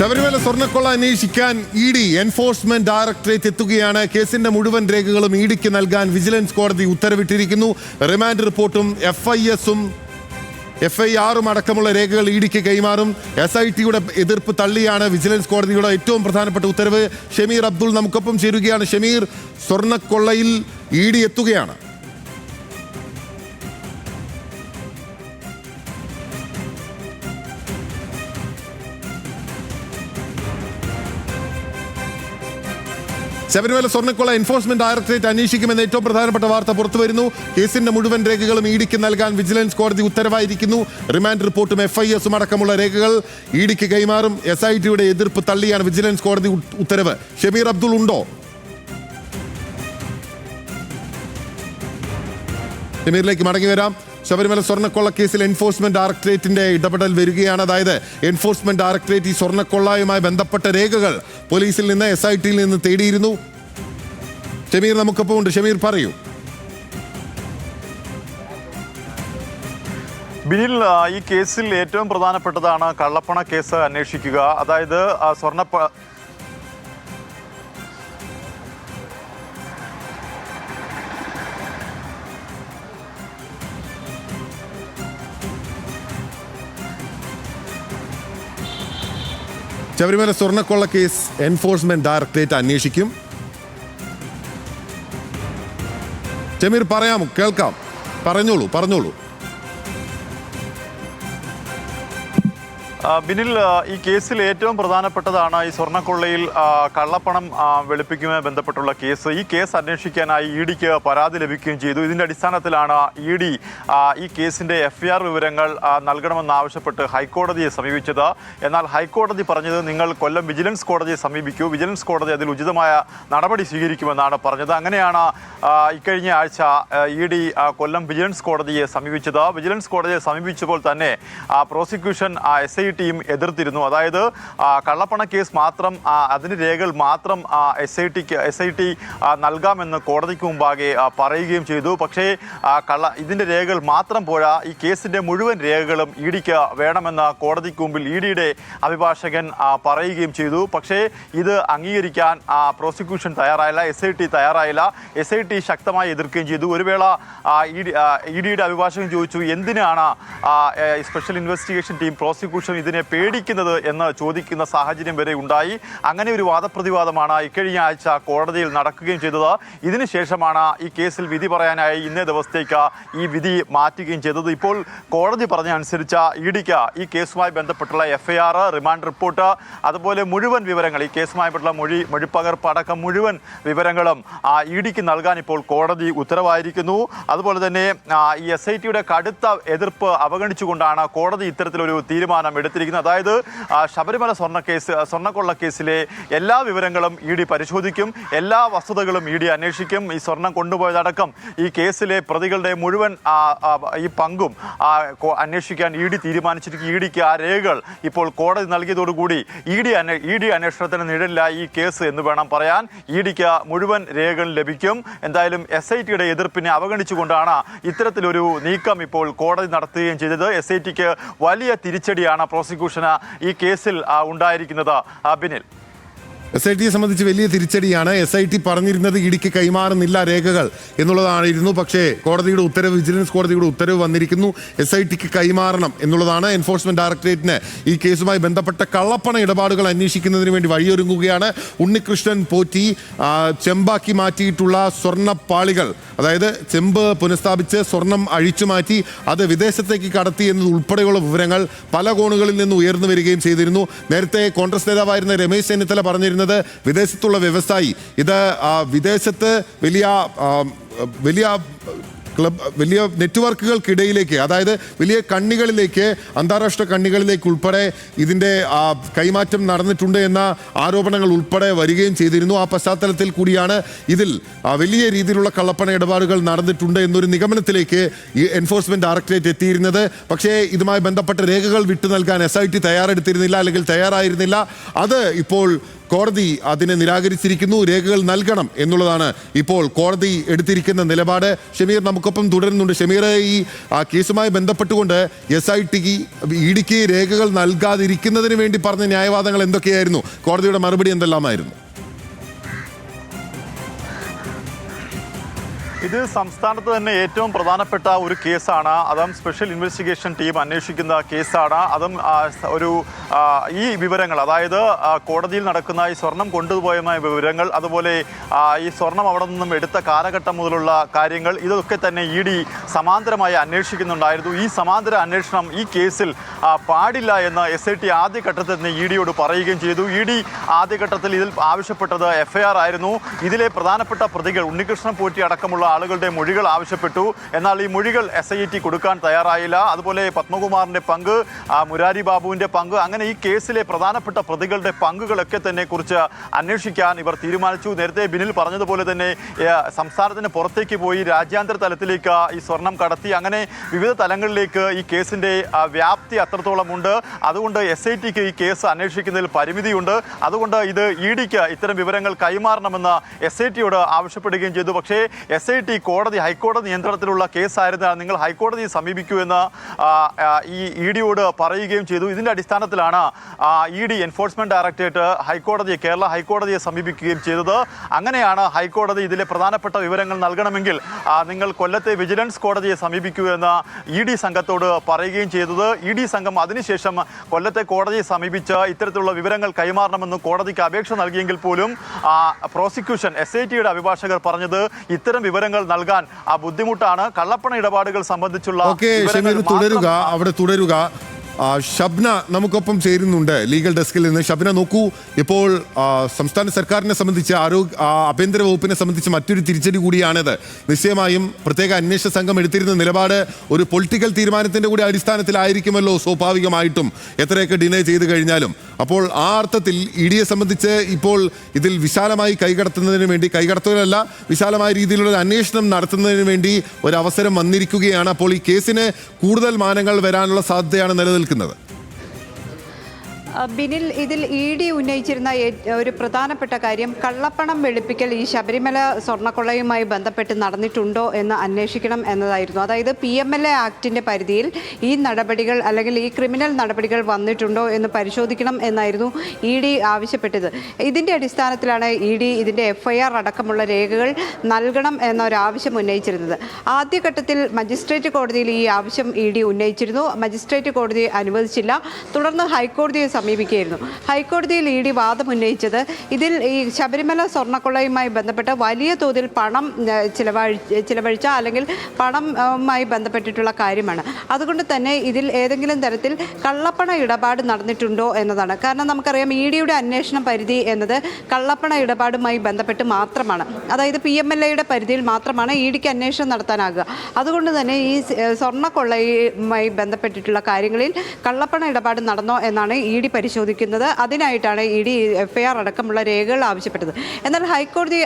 ശബരിമല സ്വർണ്ണക്കൊള്ള അന്വേഷിക്കാൻ ED enforcement directorate എത്തുകയാണ്. കേസിന്റെ മുഴുവൻ രേഖകളും ഇഡിക്ക് നൽകാൻ വിജിലൻസ് കോടതി ഉത്തരവിട്ടിരിക്കുന്നു. റിമാൻഡ് റിപ്പോർട്ടും FIR അടക്കമുള്ള രേഖകൾ ഇഡിക്ക് കൈമാറും. SITയുടെ എതിർപ്പ് തള്ളിയാണ് വിജിലൻസ് കോടതിയുടെ ഏറ്റവും പ്രധാനപ്പെട്ട ഉത്തരവ്. ഷമീർ അബ്ദുൾ നമുക്കൊപ്പം ചേരുകയാണ്. ഷമീർ, സ്വർണ്ണക്കൊള്ളയിൽ ഇഡി എത്തുകയാണ്. ശബരിമല സ്വർണ്ണക്കൊള്ള എൻഫോഴ്സ്മെന്റ് ഡയറക്ടറേറ്റ് അന്വേഷിക്കുമെന്ന ഏറ്റവും പ്രധാനപ്പെട്ട വാർത്ത പുറത്തുവരുന്നു. കേസിന്റെ മുഴുവൻ രേഖകളും ഇഡിക്ക് നൽകാൻ വിജിലൻസ് കോടതി ഉത്തരവായിരിക്കുന്നു. റിമാൻഡ് റിപ്പോർട്ടും FIR അടക്കമുള്ള രേഖകൾ ഇഡിക്ക് കൈമാറും. SITയുടെ എതിർപ്പ് തള്ളിയാണ് വിജിലൻസ് കോടതി ഉത്തരവ്. ഷമീർ അബ്ദുൾ ഉണ്ടോ? ഷമീറിലേക്ക് മടങ്ങി വരാം. ശബരിമല സ്വർണ്ണക്കൊള്ള കേസിൽ എൻഫോഴ്സ്മെന്റ് ഡയറക്ടറേറ്റിന്റെ ഇടപെടൽ വരികയാണ്. അതായത് എൻഫോഴ്സ്മെന്റ് ഡയറക്ടറേറ്റ് ഈ സ്വർണ്ണക്കൊള്ളയുമായി ബന്ധപ്പെട്ട രേഖകൾ പോലീസിൽ നിന്ന് SITയിൽ നിന്ന് തേടിയിരുന്നു. ഷമീർ നമുക്കൊപ്പം ഉണ്ട്. ഷമീർ പറയൂ. ബിനിൽ, ഈ കേസിൽ ഏറ്റവും പ്രധാനപ്പെട്ടതാണ് കള്ളപ്പണ കേസ് അന്വേഷിക്കുക. അതായത് ശബരിമല സ്വർണ്ണക്കൊള്ള കേസ് എൻഫോഴ്സ്മെന്റ് ഡയറക്ടറേറ്റ് അന്വേഷിക്കും. ഷമീർ പറയാമോ? കേൾക്കാം, പറഞ്ഞോളൂ. ബിനിൽ, ഈ കേസിൽ ഏറ്റവും പ്രധാനപ്പെട്ടതാണ് ഈ സ്വർണ്ണക്കൊള്ളയിൽ കള്ളപ്പണം വെളുപ്പിക്കുമായി ബന്ധപ്പെട്ടുള്ള കേസ്. ഈ കേസ് അന്വേഷിക്കാനായി ഇഡിക്ക് പരാതി ലഭിക്കുകയും ചെയ്തു. ഇതിന്റെ അടിസ്ഥാനത്തിലാണ് ഇഡി ഈ കേസിന്റെ FIR വിവരങ്ങൾ നൽകണമെന്നാവശ്യപ്പെട്ട് ഹൈക്കോടതിയെ സമീപിച്ചത്. എന്നാൽ ഹൈക്കോടതി പറഞ്ഞത് നിങ്ങൾ കൊല്ലം വിജിലൻസ് കോടതിയെ സമീപിക്കൂ, വിജിലൻസ് കോടതി അതിൽ ഉചിതമായ നടപടി സ്വീകരിക്കുമെന്നാണ് പറഞ്ഞത്. അങ്ങനെയാണ് ഇക്കഴിഞ്ഞ ആഴ്ച ഇഡി കൊല്ലം വിജിലൻസ് കോടതിയെ സമീപിച്ചത്. വിജിലൻസ് കോടതിയെ സമീപിച്ചപ്പോൾ തന്നെ പ്രോസിക്യൂഷൻ SIT എതിർത്തിരുന്നു. അതായത് കള്ളപ്പണ കേസ് മാത്രം, അതിന് രേഖകൾ മാത്രം SIT നൽകാമെന്ന് കോടതിക്ക് മുമ്പാകെ പറയുകയും ചെയ്തു. പക്ഷേ ഇതിന്റെ രേഖകൾ മാത്രം പോരാ, ഈ കേസിന്റെ മുഴുവൻ രേഖകളും ഇഡിക്ക് വേണമെന്ന് കോടതിക്ക് മുമ്പിൽ ഇഡിയുടെ അഭിഭാഷകൻ പറയുകയും ചെയ്തു. പക്ഷേ ഇത് അംഗീകരിക്കാൻ പ്രോസിക്യൂഷൻ തയ്യാറായില്ല, SIT തയ്യാറായില്ല. SIT ശക്തമായി എതിർക്കുകയും ചെയ്തു. ഒരു വേള ഇഡിയുടെ അഭിഭാഷകൻ ചോദിച്ചു, എന്തിനാണ് സ്പെഷ്യൽ ഇൻവെസ്റ്റിഗേഷൻ ടീം പ്രോസിക്യൂഷൻ ഇതിനെ പേടിക്കുന്നത് എന്ന് ചോദിക്കുന്ന സാഹചര്യം വരെ ഉണ്ടായി. അങ്ങനെ ഒരു വാദപ്രതിവാദമാണ് ഇക്കഴിഞ്ഞ ആഴ്ച കോടതിയിൽ നടക്കുകയും ചെയ്തത്. ഇതിനുശേഷമാണ് ഈ കേസിൽ വിധി പറയാനായി ഇന്നേ ദിവസത്തേക്ക് ഈ വിധി മാറ്റുകയും ചെയ്തത്. ഇപ്പോൾ കോടതി പറഞ്ഞ അനുസരിച്ച് ഇഡിക്ക് ഈ കേസുമായി ബന്ധപ്പെട്ടുള്ള FIR, റിമാൻഡ് റിപ്പോർട്ട്, അതുപോലെ മുഴുവൻ വിവരങ്ങൾ, ഈ കേസുമായി ബന്ധപ്പെട്ട മൊഴിപ്പകർപ്പ് അടക്കം മുഴുവൻ വിവരങ്ങളും ഇഡിക്ക് നൽകാൻ ഇപ്പോൾ കോടതി ഉത്തരവായിരിക്കുന്നു. അതുപോലെ തന്നെ ഈ SITയുടെ കടുത്ത എതിർപ്പ് അവഗണിച്ചുകൊണ്ടാണ് കോടതി ഇത്തരത്തിലൊരു തീരുമാനം എടുത്തിരിക്കുന്നത്. അതായത് ശബരിമല സ്വർണ്ണക്കൊള്ള കേസിലെ എല്ലാ വിവരങ്ങളും ഇഡി പരിശോധിക്കും, എല്ലാ വസ്തുതകളും ഇഡി അന്വേഷിക്കും. ഈ സ്വർണം കൊണ്ടുപോയതടക്കം ഈ കേസിലെ പ്രതികളുടെ മുഴുവൻ ഈ പങ്കും അന്വേഷിക്കാൻ ഇഡി തീരുമാനിച്ചിരിക്കും. ഇഡിക്ക് ആ രേഖകൾ ഇപ്പോൾ കോടതി നൽകിയതോടുകൂടി ഇഡി അന്വേഷണത്തിന് നിഴലിലായി ഈ കേസ് എന്ന് വേണം പറയാൻ. ഇഡിക്ക് മുഴുവൻ രേഖകൾ ലഭിക്കും. എന്തായാലും SITയുടെ എതിർപ്പിനെ അവഗണിച്ചുകൊണ്ടാണ് ഇത്തരത്തിലൊരു നീക്കം ഇപ്പോൾ കോടതി നടത്തുകയും ചെയ്തത്. SITക്ക് വലിയ തിരിച്ചടിയാണ് പ്രോസിക്യൂഷന് ഈ കേസിൽ ഉണ്ടായിരിക്കുന്നത്. ബിനിൽ, SITയെ സംബന്ധിച്ച് വലിയ തിരിച്ചടിയാണ്. SIT പറഞ്ഞിരുന്നത് ഇഡിക്ക് കൈമാറുന്നില്ല രേഖകൾ എന്നുള്ളതായിരുന്നു. പക്ഷേ കോടതിയുടെ ഉത്തരവ്, വിജിലൻസ് കോടതിയുടെ ഉത്തരവ് വന്നിരിക്കുന്നു, SITക്ക് കൈമാറണം എന്നുള്ളതാണ്. എൻഫോഴ്സ്മെന്റ് ഡയറക്ടറേറ്റിന് ഈ കേസുമായി ബന്ധപ്പെട്ട കള്ളപ്പണ ഇടപാടുകൾ അന്വേഷിക്കുന്നതിന് വേണ്ടി വഴിയൊരുങ്ങുകയാണ്. ഉണ്ണികൃഷ്ണൻ പോറ്റി ചെമ്പാക്കി മാറ്റിയിട്ടുള്ള സ്വർണ്ണപ്പാളികൾ, അതായത് ചെമ്പ് പുനഃസ്ഥാപിച്ച് സ്വർണം അഴിച്ചു മാറ്റി അത് വിദേശത്തേക്ക് കടത്തി എന്നതുൾപ്പെടെയുള്ള വിവരങ്ങൾ പല കോണുകളിൽ നിന്ന് ഉയർന്നു വരികയും ചെയ്തിരുന്നു. നേരത്തെ കോൺഗ്രസ് നേതാവായിരുന്ന രമേശ് ചെന്നിത്തല പറഞ്ഞിരുന്നത് വിദേശത്തുള്ള വ്യവസായി ഇത് വിദേശത്ത് വലിയ നെറ്റ്വർക്കുകൾക്കിടയിലേക്ക്, അതായത് വലിയ കണ്ണികളിലേക്ക്, അന്താരാഷ്ട്ര കണ്ണികളിലേക്ക് ഉൾപ്പെടെ ഇതിൻ്റെ കൈമാറ്റം നടന്നിട്ടുണ്ട് എന്ന ആരോപണങ്ങൾ ഉൾപ്പെടെ വരികയും ചെയ്തിരുന്നു. ആ പശ്ചാത്തലത്തിൽ കൂടിയാണ് ഇതിൽ വലിയ രീതിയിലുള്ള കള്ളപ്പണ ഇടപാടുകൾ നടന്നിട്ടുണ്ട് എന്നൊരു നിഗമനത്തിലേക്ക് ഈ എൻഫോഴ്സ്മെന്റ് ഡയറക്ടറേറ്റ് എത്തിയിരുന്നത്. പക്ഷേ ഇതുമായി ബന്ധപ്പെട്ട രേഖകൾ വിട്ടു നൽകാൻ SIT തയ്യാറായിരുന്നില്ല. അത് ഇപ്പോൾ കോടതി അതിനെ നിരാകരിച്ചിരിക്കുന്നു. രേഖകൾ നൽകണം എന്നുള്ളതാണ് ഇപ്പോൾ കോടതി എടുത്തിരിക്കുന്ന നിലപാട്. ഷമീർ നമുക്കൊപ്പം തുടരുന്നുണ്ട്. ഷമീർ, ഈ കേസുമായി ബന്ധപ്പെട്ടുകൊണ്ട് ഇഡിക്ക് രേഖകൾ നൽകാതിരിക്കുന്നതിന് വേണ്ടി പറഞ്ഞ ന്യായവാദങ്ങൾ എന്തൊക്കെയായിരുന്നു? കോടതിയുടെ മറുപടി എന്തെല്ലാമായിരുന്നു? ഇത് സംസ്ഥാനത്ത് തന്നെ ഏറ്റവും പ്രധാനപ്പെട്ട ഒരു കേസാണ്. അതും സ്പെഷ്യൽ ഇൻവെസ്റ്റിഗേഷൻ ടീം അന്വേഷിക്കുന്ന കേസാണ്. അതും ഈ വിവരങ്ങൾ, അതായത് കോടതിയിൽ നടക്കുന്ന ഈ സ്വർണം കൊണ്ടുപോയമായ വിവരങ്ങൾ, അതുപോലെ ഈ സ്വർണം അവിടെ നിന്നും എടുത്ത കാലഘട്ടം മുതലുള്ള കാര്യങ്ങൾ, ഇതൊക്കെ തന്നെ ഇ.ഡി. സമാന്തരമായി അന്വേഷിക്കുന്നുണ്ടായിരുന്നു. ഈ സമാന്തര അന്വേഷണം ഈ കേസിൽ പാടില്ല എന്ന് SIT ആദ്യഘട്ടത്തിൽ തന്നെ ഇ.ഡിയോട് പറയുകയും ചെയ്തു. ഇ.ഡി. ആദ്യഘട്ടത്തിൽ ഇതിൽ ആവശ്യപ്പെട്ടത് FIR ആയിരുന്നു. ഇതിലെ പ്രധാനപ്പെട്ട പ്രതികൾ ഉണ്ണികൃഷ്ണൻ പോറ്റി അടക്കമുള്ള ആളുകളുടെ മൊഴികൾ ആവശ്യപ്പെട്ടു. എന്നാൽ ഈ മൊഴികൾ SIT കൊടുക്കാൻ തയ്യാറായില്ല. അതുപോലെ പത്മകുമാറിന്റെ പങ്ക്, മുരാരി ബാബുവിന്റെ പങ്ക്, അങ്ങനെ ഈ കേസിലെ പ്രധാനപ്പെട്ട പ്രതികളുടെ പങ്കുകളൊക്കെ തന്നെ കുറിച്ച് അന്വേഷിക്കാൻ ഇവർ തീരുമാനിച്ചു. നേരത്തെ ബിനിൽ പറഞ്ഞതുപോലെ തന്നെ സംസ്ഥാനത്തിന് പുറത്തേക്ക് പോയി രാജ്യാന്തര തലത്തിലേക്ക് ഈ സ്വർണം കടത്തി, അങ്ങനെ വിവിധ തലങ്ങളിലേക്ക് ഈ കേസിന്റെ വ്യാപ്തി അത്രത്തോളമുണ്ട്. അതുകൊണ്ട് SITക്ക് ഈ കേസ് അന്വേഷിക്കുന്നതിൽ പരിമിതിയുണ്ട്. അതുകൊണ്ട് ഇത് ഇ.ഡിക്ക് ഇത്തരം വിവരങ്ങൾ കൈമാറണമെന്ന് SITയോട് ആവശ്യപ്പെടുകയും ചെയ്തു. പക്ഷേ SIT ഹൈക്കോടതി നിയന്ത്രണത്തിലുള്ള കേസായിരുന്നാൽ നിങ്ങൾ ഹൈക്കോടതിയെ സമീപിക്കൂ എന്ന് ഈ ഇ.ഡിയോട് പറയുകയും ചെയ്തു. ഇതിന്റെ അടിസ്ഥാനത്തിലാണ് ഇ.ഡി. എൻഫോഴ്സ്മെന്റ് ഡയറക്ടറേറ്റ് കേരള ഹൈക്കോടതിയെ സമീപിക്കുകയും ചെയ്തത്. അങ്ങനെയാണ് ഹൈക്കോടതി ഇതിലെ പ്രധാനപ്പെട്ട വിവരങ്ങൾ നൽകണമെങ്കിൽ നിങ്ങൾ കൊല്ലത്തെ വിജിലൻസ് കോടതിയെ സമീപിക്കൂ എന്ന് ഇ.ഡി. സംഘത്തോട് പറയുകയും ചെയ്തത്. ഇ.ഡി. സംഘം അതിനുശേഷം കൊല്ലത്തെ കോടതിയെ സമീപിച്ച് ഇത്തരത്തിലുള്ള വിവരങ്ങൾ കൈമാറണമെന്ന് കോടതിക്ക് അപേക്ഷ നൽകിയെങ്കിൽ പോലും പ്രോസിക്യൂഷൻ SITയുടെ അഭിഭാഷകർ പറഞ്ഞത് ഇത്തരം വിവരങ്ങൾ നൽകാൻ ബുദ്ധിമുട്ടാണ്. കള്ളപ്പണ ഇടപാടുകൾ സംബന്ധിച്ചുള്ള തുടരുക. ഷബ്ന നമുക്കൊപ്പം ചേരുന്നുണ്ട് ലീഗൽ ഡെസ്കിൽ നിന്ന്. ഷബ്ന, നോക്കൂ, ഇപ്പോൾ സംസ്ഥാന സർക്കാരിനെ സംബന്ധിച്ച് ആഭ്യന്തര വകുപ്പിനെ സംബന്ധിച്ച് മറ്റൊരു തിരിച്ചടി കൂടിയാണിത്. നിശ്ചയമായും പ്രത്യേക അന്വേഷണ സംഘം എടുത്തിരുന്ന നിലപാട് ഒരു പൊളിറ്റിക്കൽ തീരുമാനത്തിന്റെ കൂടി അടിസ്ഥാനത്തിലായിരിക്കുമല്ലോ സ്വാഭാവികമായിട്ടും, എത്രയൊക്കെ ഡിനേ ചെയ്ത് കഴിഞ്ഞാലും. അപ്പോൾ ആ അർത്ഥത്തിൽ ഇ.ഡിയെ സംബന്ധിച്ച് ഇപ്പോൾ ഇതിൽ വിശാലമായി കൈകടത്തുന്നതിനല്ല വിശാലമായ രീതിയിലുള്ള അന്വേഷണം നടത്തുന്നതിന് വേണ്ടി ഒരു അവസരം വന്നിരിക്കുകയാണ്. അപ്പോൾ ഈ കേസിന് കൂടുതൽ മാനങ്ങൾ വരാനുള്ള സാധ്യതയാണ് നിലനിൽക്കുന്നത്. ബിനിൽ, ഇതിൽ ഇ.ഡി. ഉന്നയിച്ചിരുന്ന ഒരു പ്രധാനപ്പെട്ട കാര്യം കള്ളപ്പണം വെളുപ്പിക്കൽ ഈ ശബരിമല സ്വർണ്ണക്കൊള്ളയുമായി ബന്ധപ്പെട്ട് നടന്നിട്ടുണ്ടോ എന്ന് അന്വേഷിക്കണം എന്നതായിരുന്നു. അതായത് PMLA ആക്ടിൻ്റെ പരിധിയിൽ ഈ നടപടികൾ അല്ലെങ്കിൽ ഈ ക്രിമിനൽ നടപടികൾ വന്നിട്ടുണ്ടോ എന്ന് പരിശോധിക്കണം എന്നായിരുന്നു ഇ.ഡി. ആവശ്യപ്പെട്ടത്. ഇതിൻ്റെ അടിസ്ഥാനത്തിലാണ് ഇ.ഡി. ഇതിൻ്റെ FIR അടക്കമുള്ള രേഖകൾ നൽകണം എന്നൊരാവശ്യം ഉന്നയിച്ചിരുന്നത്. ആദ്യഘട്ടത്തിൽ മജിസ്ട്രേറ്റ് കോടതിയിൽ ഈ ആവശ്യം ഇ.ഡി. ഉന്നയിച്ചിരുന്നു. മജിസ്ട്രേറ്റ് കോടതി അനുവദിച്ചില്ല. തുടർന്ന് ഹൈക്കോടതിയെ സമീപിക്കുകയായിരുന്നു. ഹൈക്കോടതിയിൽ ഇ.ഡി. വാദം ഉന്നയിച്ചത് ഇതിൽ ഈ ശബരിമല സ്വർണ്ണക്കൊള്ളയുമായി ബന്ധപ്പെട്ട് വലിയ തോതിൽ പണം ചിലവഴിച്ച അല്ലെങ്കിൽ പണവുമായി ബന്ധപ്പെട്ടിട്ടുള്ള കാര്യമാണ്. അതുകൊണ്ട് തന്നെ ഇതിൽ ഏതെങ്കിലും തരത്തിൽ കള്ളപ്പണ ഇടപാട് നടന്നിട്ടുണ്ടോ എന്നതാണ്. കാരണം നമുക്കറിയാം ഇ.ഡിയുടെ അന്വേഷണ പരിധി എന്നത് കള്ളപ്പണ ഇടപാടുമായി ബന്ധപ്പെട്ട് മാത്രമാണ്. അതായത് PMLAയുടെ പരിധിയിൽ മാത്രമാണ് ഇ.ഡിക്ക് അന്വേഷണം നടത്താനാകുക. അതുകൊണ്ട് തന്നെ ഈ സ്വർണ്ണക്കൊള്ളയുമായി ബന്ധപ്പെട്ടിട്ടുള്ള കാര്യങ്ങളിൽ കള്ളപ്പണ ഇടപാട് നടന്നോ എന്നാണ് ഇ.ഡി. പരിശോധിക്കുന്നത്. അതിനായിട്ടാണ് ഇ.ഡി. FIR അടക്കമുള്ള രേഖകൾ ആവശ്യപ്പെട്ടത്. എന്നാൽ ഹൈക്കോടതി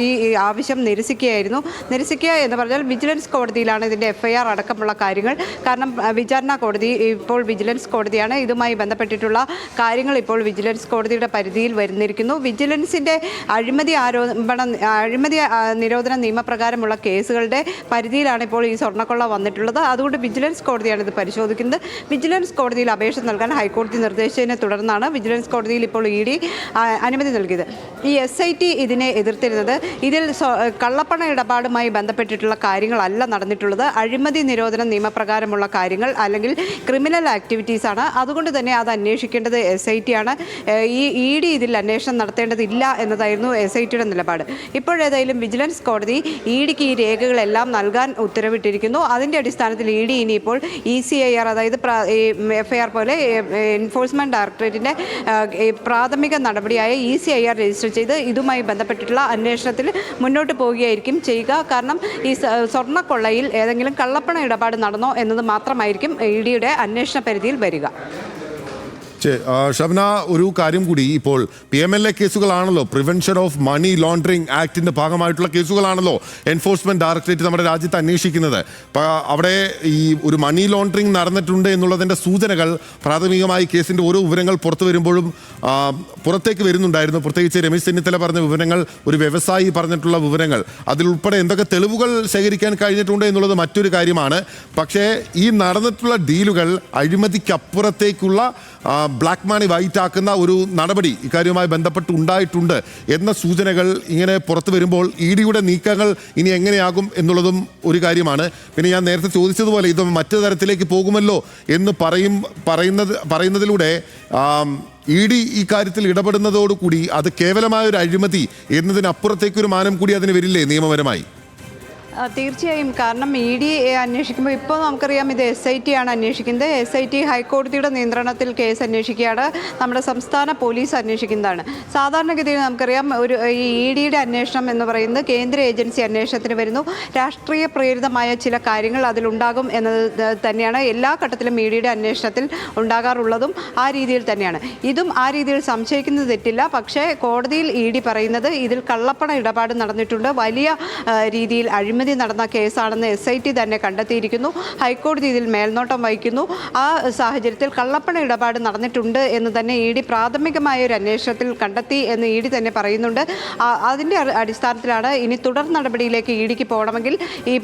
ഈ ആവശ്യം നിരസിക്കുക എന്ന് പറഞ്ഞാൽ വിജിലൻസ് കോടതിയിലാണ് ഇതിൻ്റെ FIR അടക്കമുള്ള കാര്യങ്ങൾ. കാരണം വിചാരണ കോടതി ഇപ്പോൾ വിജിലൻസ് കോടതിയാണ്. ഇതുമായി ബന്ധപ്പെട്ടിട്ടുള്ള കാര്യങ്ങൾ ഇപ്പോൾ വിജിലൻസ് കോടതിയുടെ പരിധിയിൽ വരുന്നിരിക്കുന്നു. വിജിലൻസിൻ്റെ അഴിമതി നിരോധന നിയമപ്രകാരമുള്ള കേസുകളുടെ പരിധിയിലാണ് ഇപ്പോൾ ഈ സ്വർണ്ണക്കൊള്ള വന്നിട്ടുള്ളത്. അതുകൊണ്ട് വിജിലൻസ് കോടതിയാണ് ഇത് പരിശോധിക്കുന്നത്. വിജിലൻസ് കോടതിയിൽ അപേക്ഷ നൽകാൻ ഹൈക്കോടതി നിർദ്ദേശിച്ചതിനെ തുടർന്നാണ് വിജിലൻസ് കോടതിയിൽ ഇപ്പോൾ ഇ.ഡി. അനുമതി നൽകിയത്. ഈ SIT ഇതിനെ എതിർത്തിരുന്നത് ഇതിൽ കള്ളപ്പണ ഇടപാടുമായി ബന്ധപ്പെട്ടിട്ടുള്ള കാര്യങ്ങളല്ല നടന്നിട്ടുള്ളത്, അഴിമതി നിരോധന നിയമപ്രകാരമുള്ള കാര്യങ്ങൾ അല്ലെങ്കിൽ ക്രിമിനൽ ആക്ടിവിറ്റീസ് ആണ്. അതുകൊണ്ട് തന്നെ അത് അന്വേഷിക്കേണ്ടത് SIT ആണ്. ഈ ഇ.ഡി. ഇതിൽ അന്വേഷണം നടത്തേണ്ടതില്ല എന്നതായിരുന്നു SITയുടെ നിലപാട്. ഇപ്പോഴേതായാലും വിജിലൻസ് കോടതി ഇ.ഡിക്ക് ഈ രേഖകളെല്ലാം നൽകാൻ ഉത്തരവിട്ടിരിക്കുന്നു. അതിൻ്റെ അടിസ്ഥാനത്തിൽ ഇ.ഡി. ഇനിയിപ്പോൾ ECIR, അതായത് FIR പോലെ എൻഫോഴ്സ്മെന്റ് ഡയറക്ടറേറ്റിൻ്റെ പ്രാഥമിക നടപടിയായ ECIR രജിസ്റ്റർ ചെയ്ത് ഇതുമായി ബന്ധപ്പെട്ടിട്ടുള്ള അന്വേഷണത്തിൽ മുന്നോട്ട് പോവുകയായിരിക്കും ചെയ്യുക. കാരണം ഈ സ്വർണ്ണക്കൊള്ളയിൽ ഏതെങ്കിലും കള്ളപ്പണ ഇടപാട് നടന്നോ എന്നത് മാത്രമായിരിക്കും ഇ.ഡിയുടെ അന്വേഷണ പരിധിയിൽ വരിക. ഷബ്ന, ഒരു കാര്യം കൂടി, ഇപ്പോൾ PMLA കേസുകളാണല്ലോ, പ്രിവെൻഷൻ ഓഫ് മണി ലോണ്ടറിംഗ് ആക്ടിന്റെ ഭാഗമായിട്ടുള്ള കേസുകളാണല്ലോ എൻഫോഴ്സ്മെന്റ് ഡയറക്ടറേറ്റ് നമ്മുടെ രാജ്യത്ത് അന്വേഷിക്കുന്നത്. അവിടെ ഈ ഒരു മണി ലോണ്ടറിംഗ് നടന്നിട്ടുണ്ട് എന്നുള്ളതിന്റെ സൂചനകൾ പ്രാഥമികമായി കേസിന്റെ ഓരോ വിവരങ്ങൾ പുറത്തു വരുമ്പോഴും പുറത്തേക്ക് വരുന്നുണ്ടായിരുന്നു. പ്രത്യേകിച്ച് രമേശ് ചെന്നിത്തല പറഞ്ഞ വിവരങ്ങൾ, ഒരു വ്യവസായി പറഞ്ഞിട്ടുള്ള വിവരങ്ങൾ, അതിലുൾപ്പെടെ എന്തൊക്കെ തെളിവുകൾ ശേഖരിക്കാൻ കഴിഞ്ഞിട്ടുണ്ട് എന്നുള്ളത് മറ്റൊരു കാര്യമാണ്. പക്ഷേ ഈ നടന്നിട്ടുള്ള ഡീലുകൾ അഴിമതിക്കപ്പുറത്തേക്കുള്ള ബ്ലാക്ക് മണി വൈറ്റ് ആക്കുന്ന ഒരു നടപടി ഇക്കാര്യവുമായി ബന്ധപ്പെട്ട് ഉണ്ടായിട്ടുണ്ട് എന്ന സൂചനകൾ ഇങ്ങനെ പുറത്തു വരുമ്പോൾ EDയുടെ നീക്കങ്ങൾ ഇനി എങ്ങനെയാകും എന്നുള്ളതും ഒരു കാര്യമാണ്. പിന്നെ ഞാൻ നേരത്തെ ചോദിച്ചതുപോലെ ഇത് മറ്റു തരത്തിലേക്ക് പോകുമല്ലോ എന്ന് പറയുന്നതിലൂടെ ED ഈ കാര്യത്തിൽ ഇടപെടുന്നതോടുകൂടി അത് കേവലമായ ഒരു അഴിമതി എന്നതിനപ്പുറത്തേക്കൊരു മാനം കൂടി അതിന് വരില്ലേ നിയമപരമായി? തീർച്ചയായും. കാരണം ED അന്വേഷിക്കുമ്പോൾ ഇപ്പോൾ നമുക്കറിയാം ഇത് SIT ആണ് അന്വേഷിക്കുന്നത്. SIT ഹൈക്കോടതിയുടെ നിയന്ത്രണത്തിൽ കേസ് അന്വേഷിക്കുകയാണ്, നമ്മുടെ സംസ്ഥാന പോലീസ് അന്വേഷിക്കുന്നതാണ്. സാധാരണഗതിയിൽ നമുക്കറിയാം ഈ EDയുടെ അന്വേഷണം എന്ന് പറയുന്നത് കേന്ദ്ര ഏജൻസി അന്വേഷണത്തിന് വരുന്നു. രാഷ്ട്രീയ പ്രേരിതമായ ചില കാര്യങ്ങൾ അതിലുണ്ടാകും എന്നത് തന്നെയാണ് എല്ലാ ഘട്ടത്തിലും EDയുടെ അന്വേഷണത്തിൽ ഉണ്ടാകാറുള്ളതും ആ രീതിയിൽ തന്നെയാണ്. ഇതും ആ രീതിയിൽ സംശയിക്കുന്നത് തെറ്റില്ല. പക്ഷേ കോടതിയിൽ ED പറയുന്നത് ഇതിൽ കള്ളപ്പണ ഇടപാട് നടന്നിട്ടുണ്ട്, വലിയ രീതിയിൽ അഴിമതി നടന്ന കേസാണെന്ന് SIT തന്നെ കണ്ടെത്തിയിരിക്കുന്നു. ഹൈക്കോടതി ഇതിൽ മേൽനോട്ടം വഹിക്കുന്നു. ആ സാഹചര്യത്തിൽ കള്ളപ്പണ ഇടപാട് നടന്നിട്ടുണ്ട് എന്ന് തന്നെ ED പ്രാഥമികമായ ഒരു അന്വേഷണത്തിൽ കണ്ടെത്തി എന്ന് ED തന്നെ പറയുന്നുണ്ട്. അതിൻ്റെ അടിസ്ഥാനത്തിലാണ് ഇനി തുടർ നടപടിയിലേക്ക് EDക്ക് പോകണമെങ്കിൽ ഈ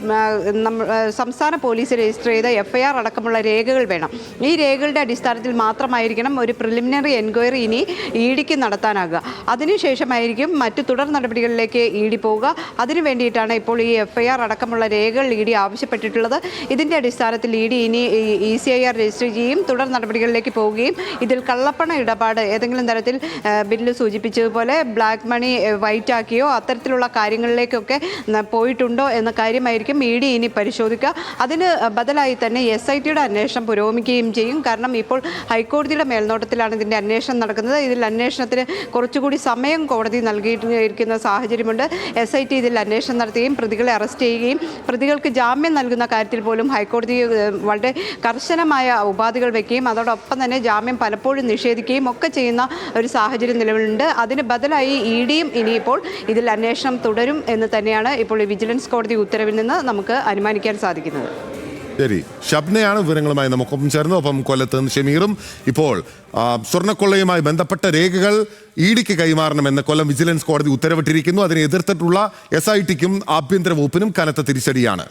സംസ്ഥാന പോലീസ് രജിസ്റ്റർ ചെയ്ത FIR അടക്കമുള്ള രേഖകൾ വേണം. ഈ രേഖകളുടെ അടിസ്ഥാനത്തിൽ മാത്രമായിരിക്കണം ഒരു പ്രിലിമിനറി എൻക്വയറി ഇനി EDക്ക് നടത്താനാകുക. അതിനുശേഷമായിരിക്കും മറ്റു തുടർ നടപടികളിലേക്ക് ED പോവുക. അതിനു വേണ്ടിയിട്ടാണ് ഇപ്പോൾ ഈ FIR അടക്കമുള്ള രേഖകൾ ED ആവശ്യപ്പെട്ടിട്ടുള്ളത്. ഇതിൻ്റെ അടിസ്ഥാനത്തിൽ ED ഇനി ECIR രജിസ്റ്റർ ചെയ്യുകയും തുടർ നടപടികളിലേക്ക് പോവുകയും ഇതിൽ കള്ളപ്പണ ഇടപാട് ഏതെങ്കിലും തരത്തിൽ ബില്ല് സൂചിപ്പിച്ചതുപോലെ ബ്ലാക്ക് മണി വൈറ്റ് ആക്കിയോ അത്തരത്തിലുള്ള കാര്യങ്ങളിലേക്കൊക്കെ പോയിട്ടുണ്ടോ എന്ന കാര്യമായിരിക്കും ED ഇനി പരിശോധിക്കുക. അതിന് ബദലായി തന്നെ SITയുടെ അന്വേഷണം പുരോഗമിക്കുകയും ചെയ്യും. കാരണം ഇപ്പോൾ ഹൈക്കോടതിയുടെ മേൽനോട്ടത്തിലാണ് ഇതിൻ്റെ അന്വേഷണം നടക്കുന്നത്. ഇതിൽ അന്വേഷണത്തിന് കുറച്ചുകൂടി സമയം കോടതി നൽകിയിരിക്കുന്ന സാഹചര്യമുണ്ട്. SIT ഇതിൽ അന്വേഷണം നടത്തുകയും പ്രതികളെ അറസ്റ്റ് ചെയ്യുകയും പ്രതികൾക്ക് ജാമ്യം നൽകുന്ന കാര്യത്തിൽ പോലും ഹൈക്കോടതി വളരെ കർശനമായ ഉപാധികൾ വയ്ക്കുകയും അതോടൊപ്പം തന്നെ ജാമ്യം പലപ്പോഴും നിഷേധിക്കുകയും ഒക്കെ ചെയ്യുന്ന ഒരു സാഹചര്യം നിലവിലുണ്ട്. അതിന് ബദലായി EDയും ഇനിയിപ്പോൾ ഇതിൽ അന്വേഷണം തുടരും എന്ന് തന്നെയാണ് ഇപ്പോൾ വിജിലൻസ് കോടതി ഉത്തരവിൽ നിന്ന് നമുക്ക് അനുമാനിക്കാൻ സാധിക്കുന്നത്. ശരി, ഷബ്നയാണ് വിവരങ്ങളുമായി നമുക്കൊപ്പം ചേർന്നു. ഒപ്പം കൊല്ലത്ത് നിന്ന് ഷമീറും. ഇപ്പോൾ സ്വർണ്ണക്കൊള്ളയുമായി ബന്ധപ്പെട്ട രേഖകൾ EDക്ക് കൈമാറണമെന്ന് കൊല്ലം വിജിലൻസ് കോടതി ഉത്തരവിട്ടിരിക്കുന്നു. അതിനെ എതിർത്തിട്ടുള്ള SITക്കും ആഭ്യന്തര വകുപ്പിനും കനത്ത തിരിച്ചടിയാണ്.